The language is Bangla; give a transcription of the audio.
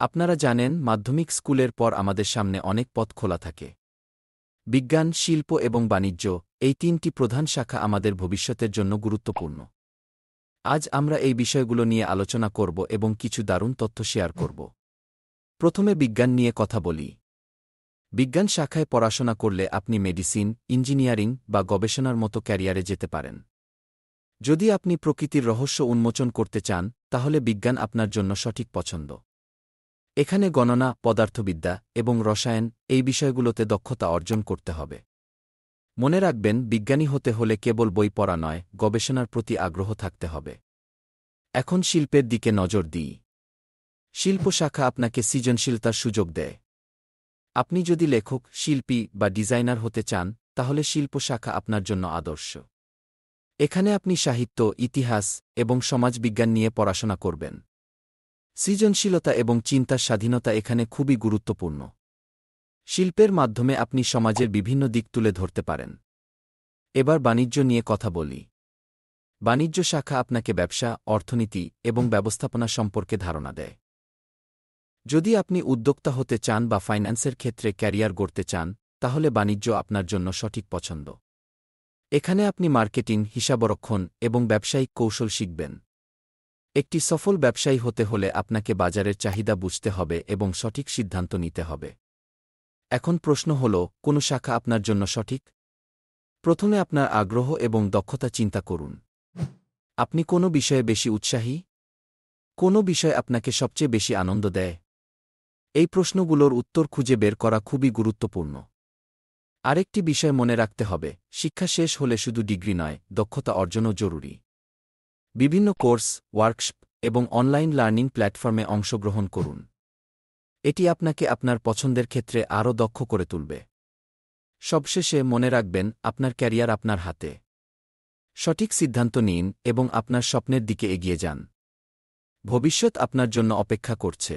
আপনারা জানেন, মাধ্যমিক স্কুলের পর আমাদের সামনে অনেক পথ খোলা থাকে। বিজ্ঞান, শিল্প এবং বাণিজ্য, এই তিনটি প্রধান শাখা আমাদের ভবিষ্যতের জন্য গুরুত্বপূর্ণ। আজ আমরা এই বিষয়গুলো নিয়ে আলোচনা করব এবং কিছু দারুণ তথ্য শেয়ার করব। প্রথমে বিজ্ঞান নিয়ে কথা বলি। বিজ্ঞান শাখায় পড়াশোনা করলে আপনি মেডিসিন, ইঞ্জিনিয়ারিং বা গবেষণার মতো ক্যারিয়ারে যেতে পারেন। যদি আপনি প্রকৃতির রহস্য উন্মোচন করতে চান, তাহলে বিজ্ঞান আপনার জন্য সঠিক পছন্দ। এখানে গণনা, পদার্থবিদ্যা এবং রসায়ন, এই বিষয়গুলোতে দক্ষতা অর্জন করতে হবে। মনে রাখবেন, বিজ্ঞানী হতে হলে কেবল বই পড়া নয়, গবেষণার প্রতি আগ্রহ থাকতে হবে। এখন শিল্পের দিকে নজর দিই। শিল্প শাখা আপনাকে সৃজনশীলতার সুযোগ দেয়। আপনি যদি লেখক, শিল্পী বা ডিজাইনার হতে চান, তাহলে শিল্প শাখা আপনার জন্য আদর্শ। এখানে আপনি সাহিত্য, ইতিহাস এবং সমাজবিজ্ঞান নিয়ে পড়াশোনা করবেন। সৃজনশীলতা এবং চিন্তার স্বাধীনতা এখানে খুবই গুরুত্বপূর্ণ। শিল্পের মাধ্যমে আপনি সমাজের বিভিন্ন দিক তুলে ধরতে পারেন। এবার বাণিজ্য নিয়ে কথা বলি। বাণিজ্য শাখা আপনাকে ব্যবসা, অর্থনীতি এবং ব্যবস্থাপনা সম্পর্কে ধারণা দেয়। যদি আপনি উদ্যোক্তা হতে চান বা ফাইন্যান্সের ক্ষেত্রে ক্যারিয়ার গড়তে চান, তাহলে বাণিজ্য আপনার জন্য সঠিক পছন্দ। এখানে আপনি মার্কেটিং, হিসাবরক্ষণ এবং ব্যবসায়িক কৌশল শিখবেন। একটি সফল ব্যবসায়ী হতে হলে আপনাকে বাজারের চাহিদা বুঝতে হবে এবং সঠিক সিদ্ধান্ত নিতে হবে। এখন প্রশ্ন হল, কোন শাখা আপনার জন্য সঠিক? প্রথমে আপনার আগ্রহ এবং দক্ষতা চিন্তা করুন। আপনি কোন বিষয়ে বেশি উৎসাহী? কোন বিষয় আপনাকে সবচেয়ে বেশি আনন্দ দেয়? এই প্রশ্নগুলোর উত্তর খুঁজে বের করা খুবই গুরুত্বপূর্ণ। আরেকটি বিষয় মনে রাখতে হবে, শিক্ষা শেষ হলে শুধু ডিগ্রি নয়, দক্ষতা অর্জনও জরুরি। বিভিন্ন কোর্স, ওয়ার্কশপ এবং অনলাইন লার্নিং প্ল্যাটফর্মে অংশগ্রহণ করুন। এটি আপনাকে আপনার পছন্দের ক্ষেত্রে আরও দক্ষ করে তুলবে। সবশেষে মনে রাখবেন, আপনার ক্যারিয়ার আপনার হাতে। সঠিক সিদ্ধান্ত নিন এবং আপনার স্বপ্নের দিকে এগিয়ে যান। ভবিষ্যৎ আপনার জন্য অপেক্ষা করছে।